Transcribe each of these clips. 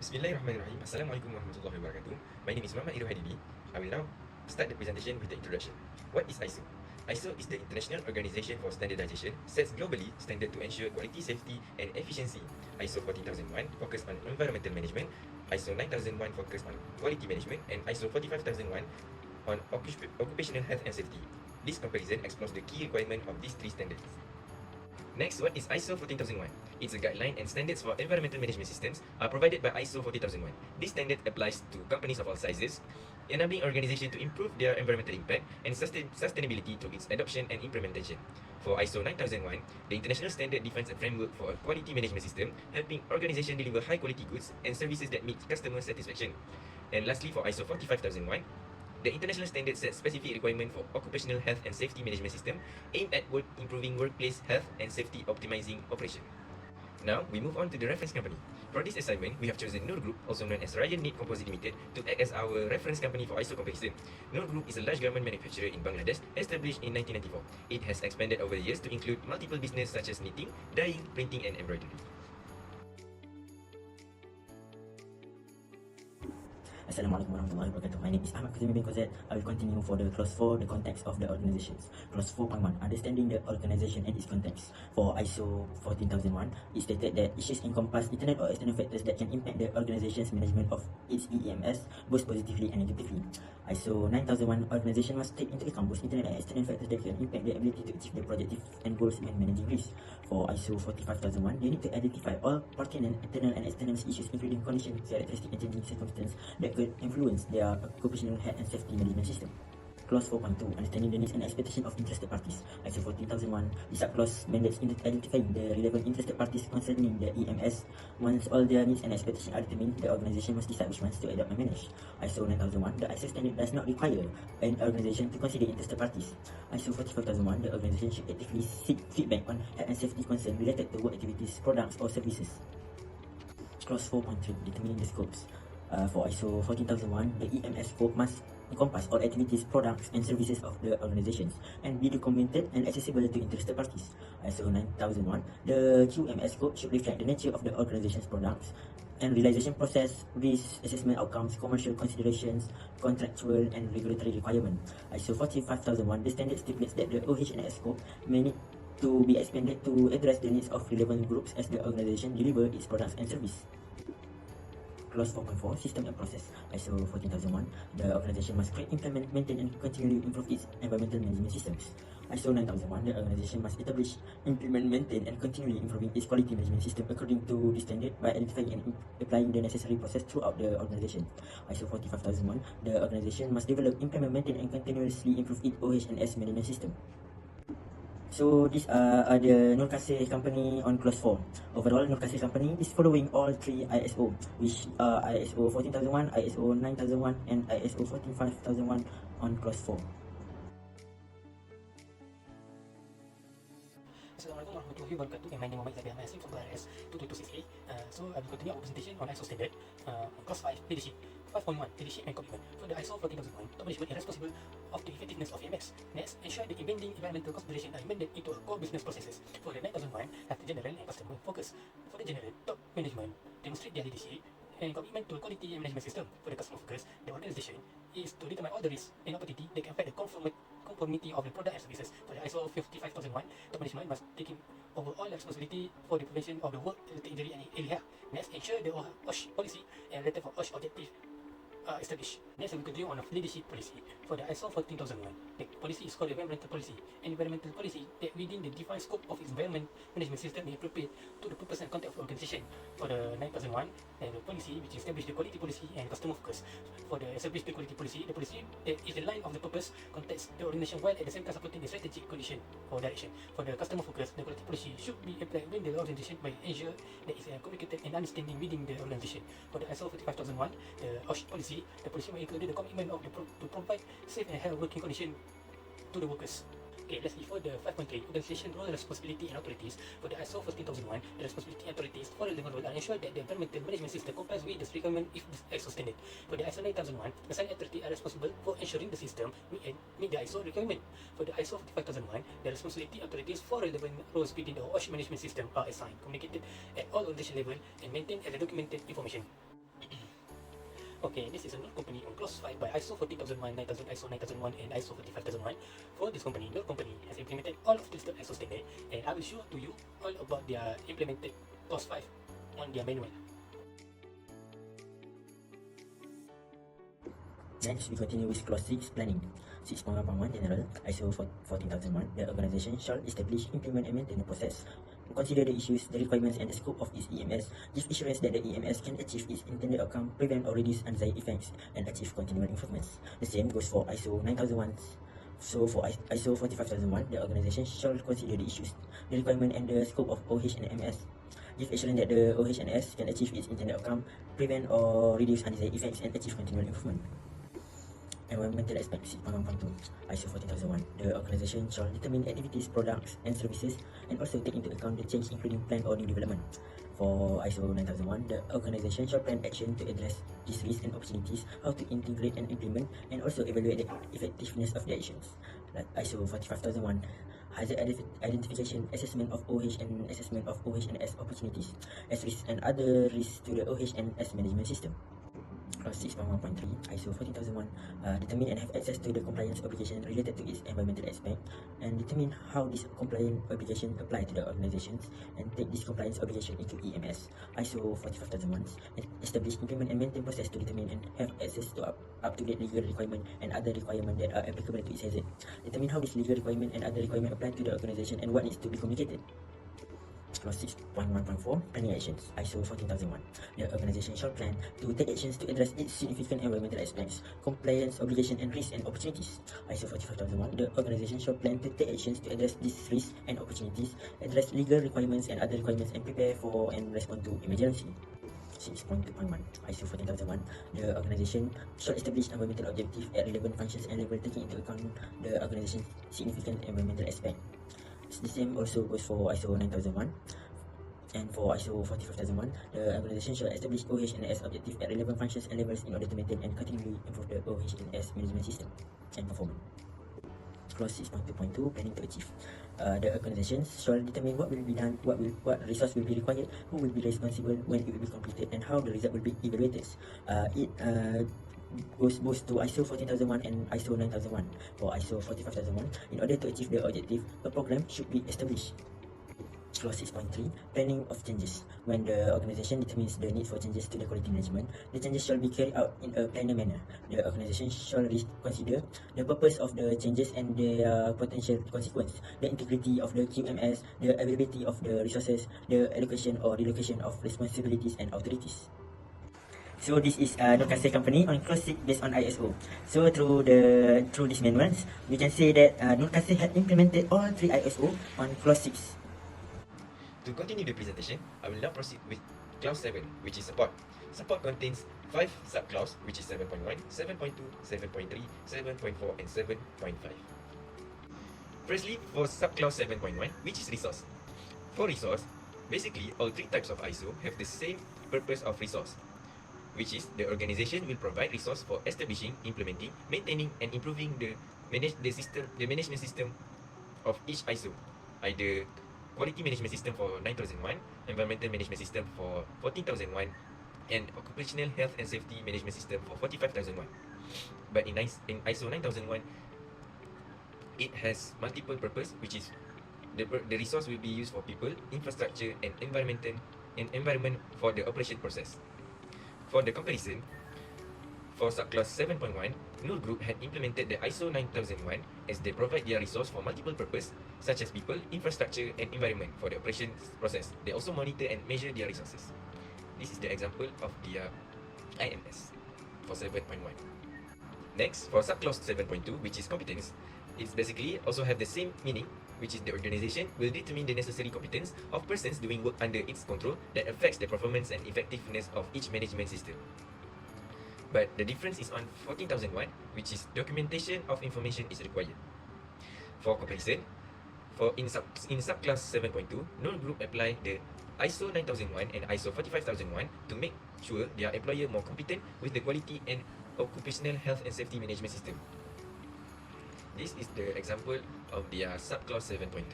Bismillahirrahmanirrahim. Assalamualaikum warahmatullahi wabarakatuh. My name is Muhammad Iru Hadibi. I will now start the presentation with the introduction. What is ISO? ISO is the International Organization for Standardization, sets globally standard to ensure quality, safety, and efficiency. ISO 14001 focus on environmental management, ISO 9001 focus on quality management, and ISO 45001 on occupational health and safety. This comparison explores the key requirement of these three standards. Next, what is ISO 14001? It's a guideline and standards for environmental management systems are provided by ISO 14001. This standard applies to companies of all sizes, enabling organizations to improve their environmental impact and sustainability through its adoption and implementation. For ISO 9001, the international standard defines a framework for a quality management system, helping organizations deliver high-quality goods and services that meet customer satisfaction. And lastly, for ISO 45001, the international standard sets specific requirements for occupational health and safety management system aimed at improving workplace health and safety, optimizing operation. Now, we move on to the reference company. For this assignment, we have chosen Noor Group, also known as Ryan Need Composite Limited, to act as our reference company for ISO comparison. Noor Group is a large garment manufacturer in Bangladesh, established in 1994. It has expanded over the years to include multiple businesses such as knitting, dyeing, printing, and embroidery. Assalamualaikum warahmatullahi wabarakatuh. My name is Ahmad Kazimi bin Kozet. I will continue for the clause 4, the context of the organizations. Clause 4.1, understanding the organization and its context. For ISO 14001, it stated that issues encompass internal or external factors that can impact the organization's management of its EMS, both positively and negatively. ISO 9001, organization must take into account both internal and external factors that can impact their ability to achieve their objectives and goals when managing risk. For ISO 45001, they need to identify all pertinent internal and external issues, including conditions, characteristics, and changing circumstances that could influence their occupational health and safety management system. Clause 4.2, understanding the needs and expectations of interested parties. ISO 14001, the subclause mandates identifying the relevant interested parties concerning the EMS. Once all their needs and expectations are determined, the organization must decide which ones to adopt and manage. ISO 9001, the ISO standard does not require an organization to consider interested parties. ISO 45001, the organization should actively seek feedback on health and safety concerns related to work activities, products, or services. Clause 4.3, determining the scopes. For ISO 14001, the EMS scope must encompass all activities, products, and services of the organizations and be documented and accessible to interested parties. ISO 9001, the QMS scope should reflect the nature of the organization's products and realization process, risk assessment outcomes, commercial considerations, contractual and regulatory requirements. ISO 45001, the standard stipulates that the OH&S scope may need to be expanded to address the needs of relevant groups as the organization delivers its products and services. Clause 4.4, system and process. ISO 14001, the organization must create, implement, maintain, and continually improve its environmental management systems. ISO 9001, the organization must establish, implement, maintain, and continually improving its quality management system according to the standard by identifying and applying the necessary process throughout the organization. ISO 45001, the organization must develop, implement, maintain, and continuously improve its OH&S management system. So these are the Nur Kasih company on clause 4. Overall, Nur Kasih company is following all three ISO, which are ISO 14001, ISO 9001, and ISO 14001 on clause 4. Assalamualaikum warahmatullahi wabarakatuh. My name is Muhammad Zabi Ahmad Yasin from RS 2268. So I will continue our presentation on ISO standard. Clause 5, leadership. 5.1, leadership and commitment. For the ISO 14001, top management is responsible of the effectiveness of EMS. Next, ensure the embedding environmental considerations are embedded into core business processes. For the 9001, have the general and customer focus. For the general, top management demonstrate their leadership and commitment to quality management system. For the customer focus, the organization is to determine all the risks and opportunity that can affect the conformity of the product and services. For the ISO 55001, top management must take over all responsibility for the prevention of the work-related injury and ill health. Next, ensure the OSH policy and related for OSH objective established. Next, we continue on a leadership policy. For the ISO 14001, the policy is called environmental policy. An environmental policy that within the defined scope of its environment management system is appropriate to the purpose and content of the organization. For the 9001, the policy which establishes the quality policy and customer focus. For the established the quality policy that is the line of the purpose, context the organization while at the same time supporting the strategic condition or direction. For the customer focus, the quality policy should be applied within the organization by ensure that is communicated and understanding within the organization. For the ISO 45001, the OSH policy, the policy will include the commitment of to provide safe and healthy working conditions to the workers. Okay, let's see for the 5.3, organization role, responsibility and authorities. For the ISO 14001, the responsibility and authorities for the relevant role are ensure that the environmental management system complies with the requirement if ISO standard. For the ISO 9001, the assigned authority are responsible for ensuring the system meet the ISO requirement. For the ISO 45001, the responsibility authorities for relevant roles within the OSH management system are assigned, communicated at all organization level, and maintained as a documented information. Okay, this is a null company on clause 5 by ISO 14001, 9000, ISO 9001, and ISO 45001. For this company, null company has implemented all of listed ISO standard, and I will show to you all about their implemented clause 5 on their manual. Next, we continue with clause 6, planning. 6.1.1 General, ISO 14001, the organization shall establish, implement, and maintain a process. Consider the issues, the requirements, and the scope of its EMS. Give assurance that the EMS can achieve its intended outcome, prevent or reduce undesired effects, and achieve continual improvements. The same goes for ISO 9001. So for ISO 45001, the organization shall consider the issues, the requirement, and the scope of OH and MS. Give assurance that the OH and MS can achieve its intended outcome, prevent or reduce undesired effects, and achieve continual improvement. Environmental aspects, 6.1.2, ISO 14001. The organization shall determine activities, products, and services, and also take into account the change, including plan or new development. For ISO 9001, the organization shall plan action to address these risks and opportunities, how to integrate and implement, and also evaluate the effectiveness of the actions. Like ISO 45001, hazard identification, assessment of OH and assessment of OH and S opportunities, as risks and other risks to the OH and S management system. Clause 6.1.3, ISO 14001, determine and have access to the compliance obligation related to its environmental aspect, and determine how this compliance obligation apply to the organizations, and take this compliance obligation into EMS. ISO 45001, establish, implement, and maintain process to determine and have access to up-to-date legal requirement and other requirement that are applicable to its hazard. Determine how this legal requirement and other requirement apply to the organization and what needs to be communicated. Clause 6.1.4, planning actions, ISO 14001. The organization shall plan to take actions to address its significant environmental aspects, compliance, obligation, and risks and opportunities. ISO 45001. The organization shall plan to take actions to address these risks and opportunities, address legal requirements and other requirements, and prepare for and respond to emergency. 6.2.1, ISO 14001. The organization shall establish environmental objectives at relevant functions and level, taking into account the organization's significant environmental aspect. The same also goes for ISO 9001. And for ISO 45001, the organization shall establish OH and S objectives at relevant functions and levels in order to maintain and continually improve the OH and S management system and performance. Clause 6.2.2, planning to achieve. The organization shall determine what will be done, what resource will be required, who will be responsible, when it will be completed, and how the result will be evaluated. It goes both to ISO 14001 and ISO 9001. For ISO 45001, in order to achieve the objective, a program should be established. Clause 6.3, planning of changes. When the organization determines the need for changes to the quality management, the changes shall be carried out in a planned manner. The organization shall consider the purpose of the changes and their potential consequence, the integrity of the QMS, the availability of the resources, the allocation or relocation of responsibilities and authorities. So this is Nur Kasih company on clause 6 based on ISO. So through these manuals, we can say that Nur Kasih had implemented all 3 ISO on clause 6. To continue the presentation, I will now proceed with clause 7, which is support. Support contains 5 subclauses, which is 7.1, 7.2, 7.3, 7.4, and 7.5. Firstly, for subclause 7.1, which is resource. For resource, basically all 3 types of ISO have the same purpose of resource, which is the organization will provide resource for establishing, implementing, maintaining, and improving the management system of each ISO, either quality management system for 9001, environmental management system for 14001, and occupational health and safety management system for 45001. But in ISO 9001, it has multiple purpose, which is the resource will be used for people, infrastructure, and environment for the operation process. For the comparison, for subclass 7.1, Nur Group had implemented the ISO 9001 as they provide their resource for multiple purpose, such as people, infrastructure, and environment for the operations process. They also monitor and measure their resources. This is the example of their IMS for 7.1. Next, for subclass 7.2, which is competence, it's basically also have the same meaning, which is the organization will determine the necessary competence of persons doing work under its control that affects the performance and effectiveness of each management system. But the difference is on 14001, which is documentation of information is required. For comparison, in subclass 7.2, Nur Group apply the ISO 9001 and ISO 45001 to make sure their employer more competent with the quality and occupational health and safety management system. This is the example of their subclass 7.2.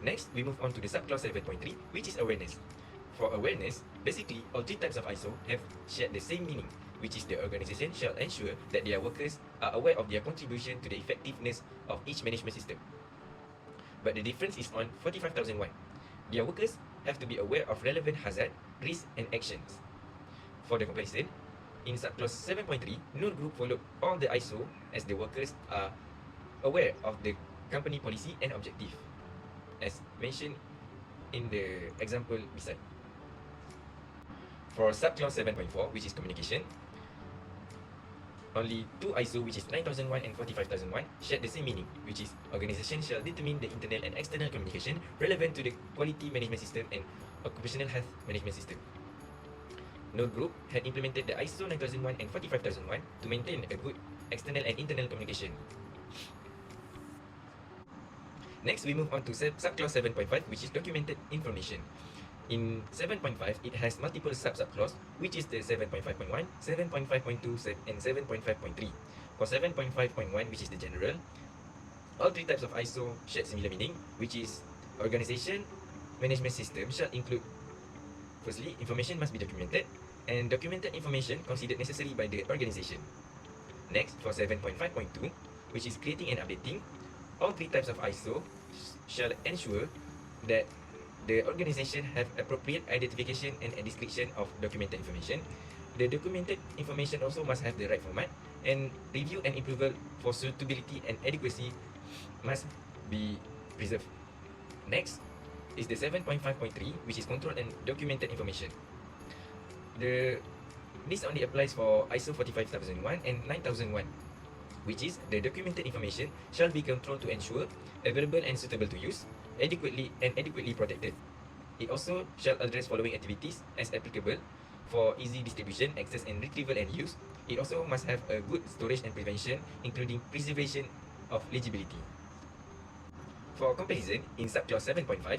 Next, we move on to the subclass 7.3, which is awareness. For awareness, basically all three types of ISO have shared the same meaning, which is the organization shall ensure that their workers are aware of their contribution to the effectiveness of each management system. But the difference is on 45,001. Their workers have to be aware of relevant hazard, risks, and actions. For the comparison, in subclause 7.3, no group followed all the ISO as the workers are aware of the company policy and objective, as mentioned in the example beside. For subclause 7.4, which is communication, only two ISO, which is 9001 and 45001, shared the same meaning, which is organization shall determine the internal and external communication relevant to the quality management system and occupational health management system. No group had implemented the ISO 9001 and 45001 to maintain a good external and internal communication. Next, we move on to subclause 7.5, which is documented information. In 7.5, it has multiple subclause, which is the 7.5.1, 7.5.2, and 7.5.3. For 7.5.1, which is the general, all three types of ISO share similar meaning, which is organization management system shall include, firstly, information must be documented, and documented information considered necessary by the organization. Next, for 7.5.2, which is creating and updating, all three types of ISO shall ensure that the organization have appropriate identification and a description of documented information. The documented information also must have the right format, and review and approval for suitability and adequacy must be preserved. Next is the 7.5.3, which is control and documented information. This only applies for ISO 45001 and 9001, which is the documented information shall be controlled to ensure available and suitable to use, adequately protected. It also shall address following activities as applicable for easy distribution, access and retrieval and use. It also must have a good storage and prevention, including preservation of legibility. For comparison, in subclause 7.5,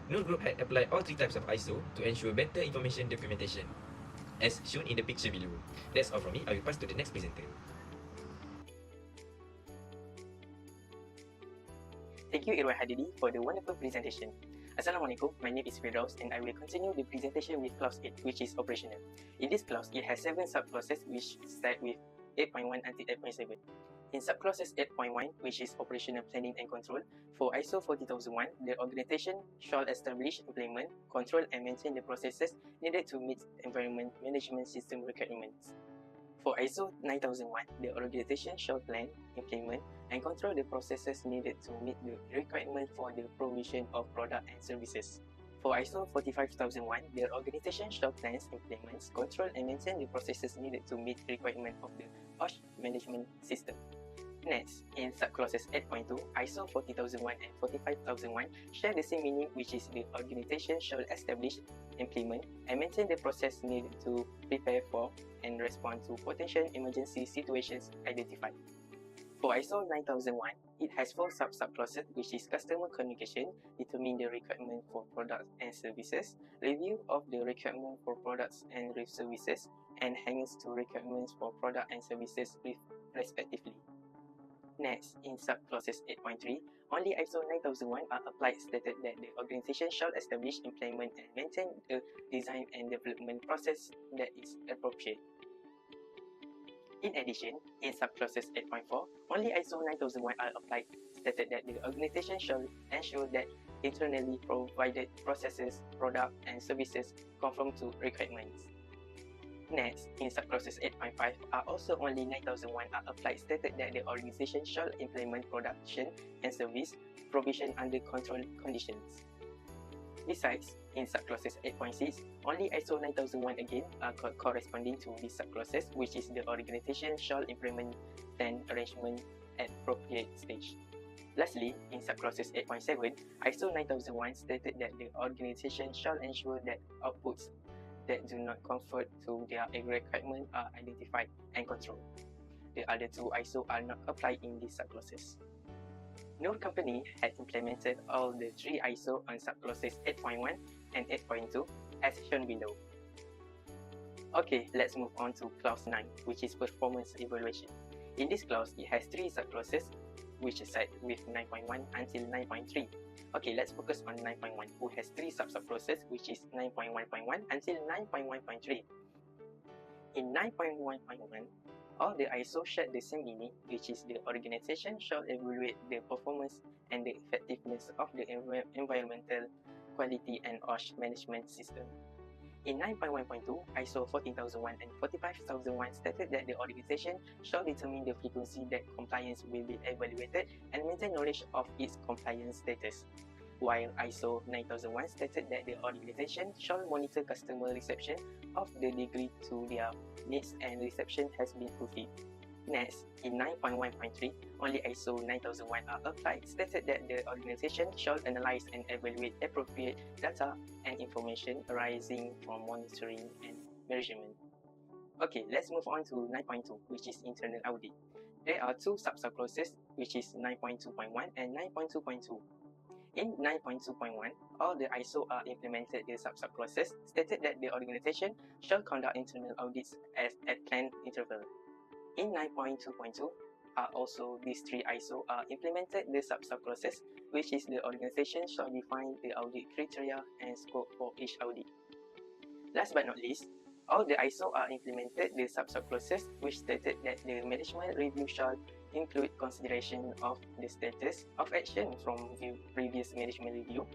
no group had applied all three types of ISO to ensure better information documentation, as shown in the picture below. That's all from me. I will pass to the next presenter. Thank you, Irwan Hadidi, for the wonderful presentation. Assalamualaikum, my name is Firdaus and I will continue the presentation with clause 8, which is operational. In this clause, it has 7 subclauses which start with 8.1 until 8.7. In subclauses 8.1, which is operational planning and control, for ISO 40001, the organization shall establish, implement, control and maintain the processes needed to meet environment management system requirements. For ISO 9001, the organization shall plan, implement, and control the processes needed to meet the requirement for the provision of product and services. For ISO 45001, the organization shall plan, implement, control, and maintain the processes needed to meet the requirement of the OSH management system. Next, in subclauses 8.2, ISO 40001 and 45001 share the same meaning, which is the organization shall establish, implement, and maintain the process needed to prepare for and respond to potential emergency situations identified. For ISO 9001, it has 4 subclauses, which is customer communication, determine the requirement for products and services, review of the requirement for products and services, and hangers to requirements for product and services respectively. Next, in subclauses 8.3, only ISO 9001 are applied, stated that the organization shall establish, implement, and maintain the design and development process that is appropriate. In addition, in subclauses 8.4, only ISO 9001 are applied, stated that the organization shall ensure that internally provided processes, products, and services conform to requirements. Next, in subclauses 8.5 are also only 9001 are applied, stated that the organization shall implement production and service provision under controlled conditions. Besides, in subclauses 8.6, only ISO 9001 again are corresponding to these subclauses, which is the organization shall implement plan arrangement at appropriate stage. Lastly, in subclauses 8.7, ISO 9001 stated that the organization shall ensure that outputs that do not conform to their requirement are identified and controlled. The other 2 ISO are not applied in these subclauses. No company had implemented all the 3 ISO on subclauses 8.1 and 8.2 as shown below. Okay, let's move on to clause 9, which is performance evaluation. In this clause, it has 3 subclauses, which start with 9.1 until 9.3. Okay, let's focus on 9.1, who has 3 sub-processes, which is 9.1.1 until 9.1.3. In 9.1.1, all the ISO share the same meaning, which is the organization shall evaluate the performance and the effectiveness of the environmental quality and OSH management system. In 9.1.2, ISO 14001 and 45001 stated that the organization shall determine the frequency that compliance will be evaluated and maintain knowledge of its compliance status, while ISO 9001 stated that the organization shall monitor customer reception of the degree to their needs and reception has been fulfilled. Next, in 9.1.3, only ISO 9001 are applied, stated that the organization shall analyze and evaluate appropriate data and information arising from monitoring and measurement. Okay, let's move on to 9.2, which is internal audit. There are 2 sub-clauses, which is 9.2.1 and 9.2.2. In 9.2.1, all the ISO are implemented the sub-clauses, stated that the organization shall conduct internal audits at planned interval. In 9.2.2, also these 3 ISO are implemented the sub-clauses, which is the organization shall define the audit criteria and scope for each audit. Last but not least, all the ISO are implemented the sub-clauses, which stated that the management review shall include consideration of the status of action from previous management review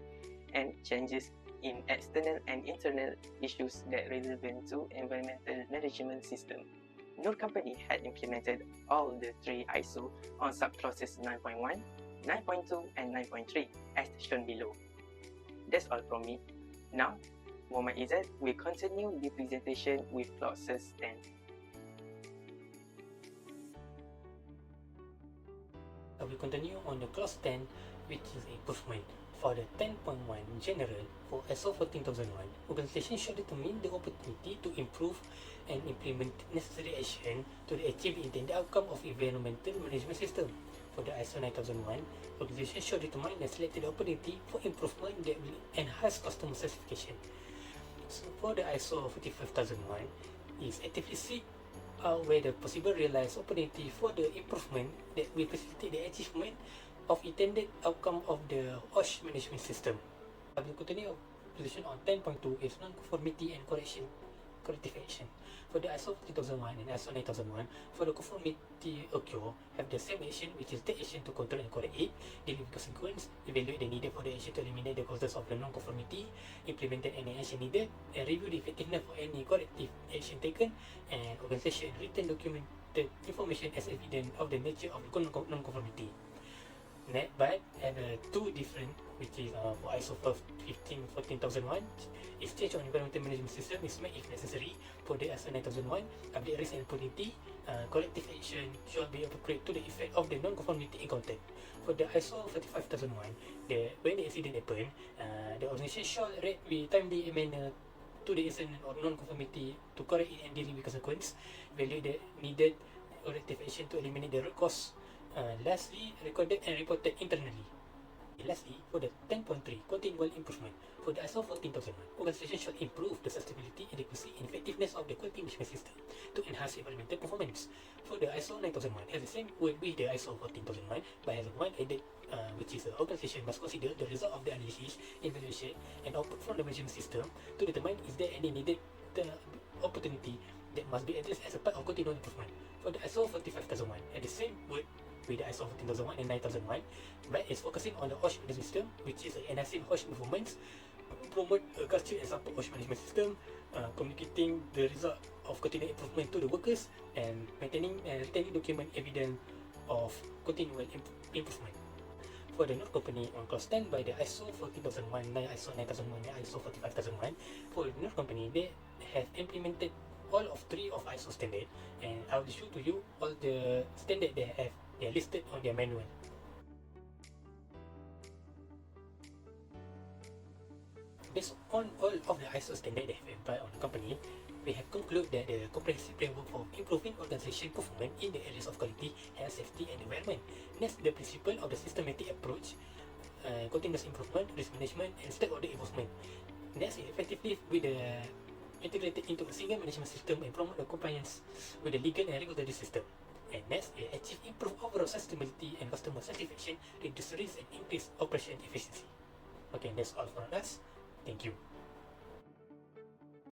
and changes in external and internal issues that relevant to environmental management system. Your company had implemented all the 3 ISO on sub-clauses 9.1, 9.2 and 9.3 as shown below. That's all from me. Now, Muhammad Izzat will continue the presentation with clauses 10. I will continue on the clause 10, which is improvement. For the 10.1 general, for ISO 14001, organization should determine the opportunity to improve and implement necessary action to achieve the intended outcome of environmental management system. For the ISO 9001, organization should determine and select the opportunity for improvement that will enhance customer satisfaction. So for the ISO 45001, is actively seek out where the possible realized opportunity for the improvement that will facilitate the achievement of intended outcome of the OSH management system. I will continue position on 10.2 is non-conformity and corrective action. For the ISO 14001 and ISO 9001, for the conformity occur, have the same action, which is take action to control and correct it, deal with consequence, evaluate the needed for the action to eliminate the causes of the non-conformity, implemented any action needed, and review the effectiveness for any corrective action taken, and organization written documented information as evidence of the nature of non-conformity. But have 2 different, which is for ISO 14001 is change on environmental management system is made if necessary. For the ISO 9001, update risk and opportunity, corrective action should be appropriate to the effect of the non-conformity encountered. For the ISO 35001, when the incident happen, the organization shall react with timely manner to the incident or non-conformity to correct it and deal with consequence, evaluate the needed corrective action to eliminate the root cause. Lastly, recorded and reported internally. Lastly, for the 10.3, continual improvement. For the ISO 14001, organization should improve the sustainability, adequacy, and effectiveness of the quality management system to enhance environmental performance. For the ISO 9001, has the same word with the ISO 14001, but has one added, which is the organization must consider the result of the analysis, evaluation, and output from the management system to determine is there any needed opportunity that must be addressed as a part of continual improvement. For the ISO 45001, has the same word with the ISO 14001 and 9001, but is focusing on the OSH management system, which is enhancing OSH performance, promote a culture and support OSH management system, communicating the result of continual improvement to the workers, and maintaining and retaining document evidence of continual improvement. For the North Company on clause 10 by the ISO 14001, ISO 9001, and ISO 45001, for the North Company, they have implemented all of 3 of ISO standard, and I will show to you all the standard they are listed on their manual. Based on all of the ISO standard they have applied on the company, we have concluded that the comprehensive framework for improving organization performance in the areas of quality, health, safety, and environment. Next, the principle of the systematic approach, continuous improvement, risk management, and stakeholder involvement. Next, effectively with the integrated into a single management system and promote the compliance with the legal and regulatory system. And next, it achieve improved overall sustainability and customer satisfaction, reduce risk and increase operation efficiency. Okay, that's all from us. Thank you.